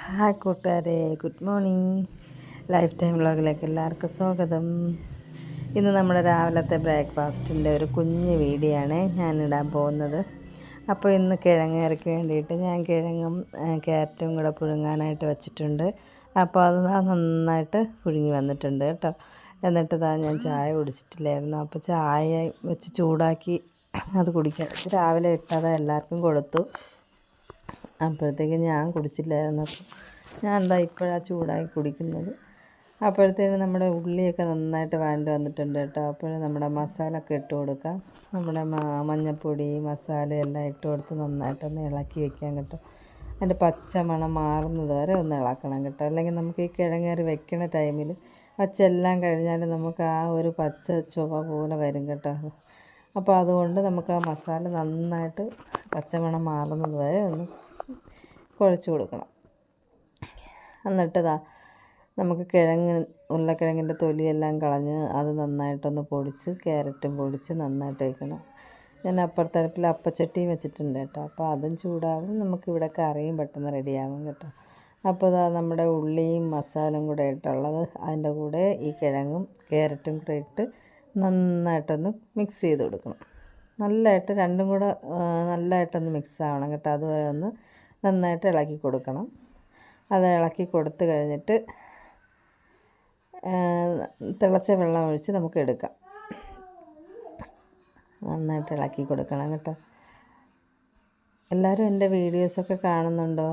Hi കൂട്ടുകാരെ, good morning. Life time വ്ളോഗിലേക്ക് എല്ലാവർക്കും സ്വാഗതം. ഇന്ന് നമ്മുടെ രാവിലത്തെ ബ്രേക്ക്ഫാസ്റ്റിൻ്റെ ഒരു കുഞ്ഞ് വീഡിയോ ആണ് ഞാനിടാൻ പോകുന്നത്. അപ്പോൾ ഇന്ന് കിഴങ്ങേറിക്ക് വേണ്ടിയിട്ട് ഞാൻ കിഴങ്ങും ക്യാരറ്റും കൂടെ പുഴുങ്ങാനായിട്ട് വെച്ചിട്ടുണ്ട്. അപ്പോൾ അത് നന്നായിട്ട് പുഴുങ്ങി വന്നിട്ടുണ്ട് കേട്ടോ. എന്നിട്ട് ഞാൻ ചായ കുടിച്ചിട്ടില്ലായിരുന്നു. അപ്പോൾ ചായ വെച്ച് ചൂടാക്കി അത് കുടിക്കാൻ രാവിലെ ഇട്ടത് എല്ലാവർക്കും കൊടുത്തു. അപ്പോഴത്തേക്ക് ഞാൻ കുടിച്ചില്ലായിരുന്നു. ഞാൻ ഇപ്പോഴാണ് ചൂടാക്കി കുടിക്കുന്നത്. അപ്പോഴത്തേന് നമ്മുടെ ഉള്ളിയൊക്കെ നന്നായിട്ട് വഴണ്ട് വന്നിട്ടുണ്ട് കേട്ടോ. അപ്പോൾ നമ്മുടെ മസാല ഒക്കെ ഇട്ട് കൊടുക്കാം. നമ്മുടെ മഞ്ഞൾപ്പൊടി മസാല എല്ലാം ഇട്ട് കൊടുത്ത് നന്നായിട്ടൊന്ന് ഇളക്കി വെക്കാം കേട്ടോ. അതിൻ്റെ പച്ച മണം മാറുന്നത് വരെ ഒന്ന് ഇളക്കണം കേട്ടോ. അല്ലെങ്കിൽ നമുക്ക് ഈ കിഴങ്ങേറി വെക്കണ ടൈമിൽ വച്ചെല്ലാം കഴിഞ്ഞാൽ നമുക്ക് ആ ഒരു പച്ച ചുവ പോലെ വരും കേട്ടോ. അപ്പോൾ അതുകൊണ്ട് നമുക്ക് ആ മസാല നന്നായിട്ട് പച്ചമണം മാറുന്നത് വരെ ഒന്ന് കുഴച്ച് കൊടുക്കണം. എന്നിട്ട് നമുക്ക് ഉരുളക്കിഴങ്ങിൻ്റെ തൊലിയെല്ലാം കളഞ്ഞ് അത് നന്നായിട്ടൊന്ന് പൊടിച്ച് ക്യാരറ്റും പൊടിച്ച് നന്നായിട്ട് വയ്ക്കണം. ഞാൻ അപ്പുറത്തടുപ്പിൽ അപ്പച്ചട്ടിയും വെച്ചിട്ടുണ്ട് കേട്ടോ. അപ്പോൾ അതും ചൂടാവും, നമുക്കിവിടെ കറിയും പെട്ടെന്ന് റെഡിയാവും കേട്ടോ. അപ്പോൾ നമ്മുടെ ഉള്ളിയും മസാലയും കൂടെ ഇട്ടുള്ളത് അതിൻ്റെ കൂടെ ഈ കിഴങ്ങും ക്യാരറ്റും കൂടെ ഇട്ട് നന്നായിട്ടൊന്ന് മിക്സ് ചെയ്ത് കൊടുക്കണം. നല്ലതായിട്ട് രണ്ടും കൂടെ നല്ലതായിട്ടൊന്ന് മിക്സ് ആവണം കേട്ടോ. അതുവരെ ഒന്ന് നന്നായിട്ട് ഇളക്കി കൊടുക്കണം. അത് ഇളക്കി കൊടുത്ത് കഴിഞ്ഞിട്ട് തിളച്ച വെള്ളം ഒഴിച്ച് നമുക്ക് എടുക്കാം. നന്നായിട്ട് ഇളക്കി കൊടുക്കണം കേട്ടോ. എല്ലാവരും എൻ്റെ വീഡിയോസൊക്കെ കാണുന്നുണ്ടോ?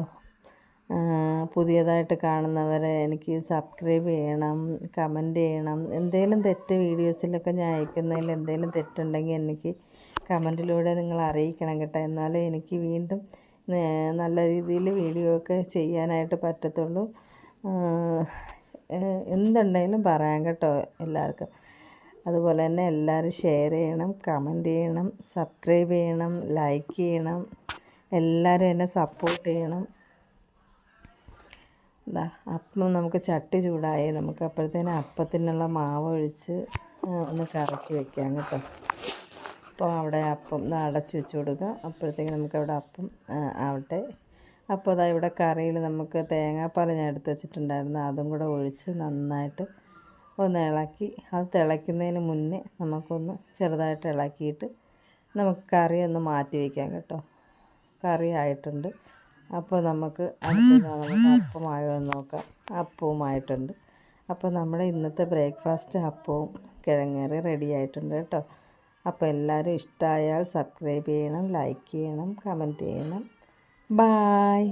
പുതിയതായിട്ട് കാണുന്നവരെ എനിക്ക് സബ്സ്ക്രൈബ് ചെയ്യണം, കമൻറ്റ് ചെയ്യണം. എന്തെങ്കിലും തെറ്റ് വീഡിയോസിലൊക്കെ ഞാൻ അയക്കുന്നതിൽ എന്തെങ്കിലും തെറ്റുണ്ടെങ്കിൽ എനിക്ക് കമൻറ്റിലൂടെ നിങ്ങൾ അറിയിക്കണം കേട്ടോ. എന്നാലേ എനിക്ക് വീണ്ടും നല്ല രീതിയിൽ വീഡിയോ ഒക്കെ ചെയ്യാനായിട്ട് പറ്റത്തുള്ളൂ. എന്തുണ്ടെങ്കിലും പറയാം കേട്ടോ എല്ലാവർക്കും. അതുപോലെ തന്നെ എല്ലാവരും ഷെയർ ചെയ്യണം, കമൻറ്റ് ചെയ്യണം, സബ്സ്ക്രൈബ് ചെയ്യണം, ലൈക്ക് ചെയ്യണം. എല്ലാവരും എന്നെ സപ്പോർട്ട് ചെയ്യണം. അപ്പം നമുക്ക് ചട്ടി ചൂടായി. നമുക്ക് അപ്പോഴത്തേനും അപ്പത്തിനുള്ള മാവ് ഒഴിച്ച് ഒന്ന് കറക്കി വയ്ക്കാം കേട്ടോ. അപ്പോൾ അവിടെ അപ്പം അടച്ച് വെച്ച് കൊടുക്കുക. അപ്പോഴത്തേക്ക് നമുക്കവിടെ അപ്പം ആവട്ടെ. അപ്പോൾ ഇവിടെ കറിയിൽ നമുക്ക് തേങ്ങാപ്പാൽ ഞാൻ എടുത്ത് വെച്ചിട്ടുണ്ടായിരുന്നു. അതും കൂടെ ഒഴിച്ച് നന്നായിട്ട് ഒന്ന് ഇളക്കി, അത് തിളയ്ക്കുന്നതിന് മുന്നേ നമുക്കൊന്ന് ചെറുതായിട്ട് ഇളക്കിയിട്ട് നമുക്ക് കറി ഒന്ന് മാറ്റി വയ്ക്കാം കേട്ടോ. കറി ആയിട്ടുണ്ട്. അപ്പോൾ നമുക്ക് അപ്പമായോ എന്ന് നോക്കാം. അപ്പവുമായിട്ടുണ്ട്. അപ്പോൾ നമ്മുടെ ഇന്നത്തെ ബ്രേക്ക്ഫാസ്റ്റ് അപ്പവും കിഴങ്ങേറി റെഡി ആയിട്ടുണ്ട് കേട്ടോ. അപ്പോൾ എല്ലാവരും ഇഷ്ടമായാൽ സബ്സ്ക്രൈബ് ചെയ്യണം, ലൈക്ക് ചെയ്യണം, കമൻറ്റ് ചെയ്യണം. ബായ്.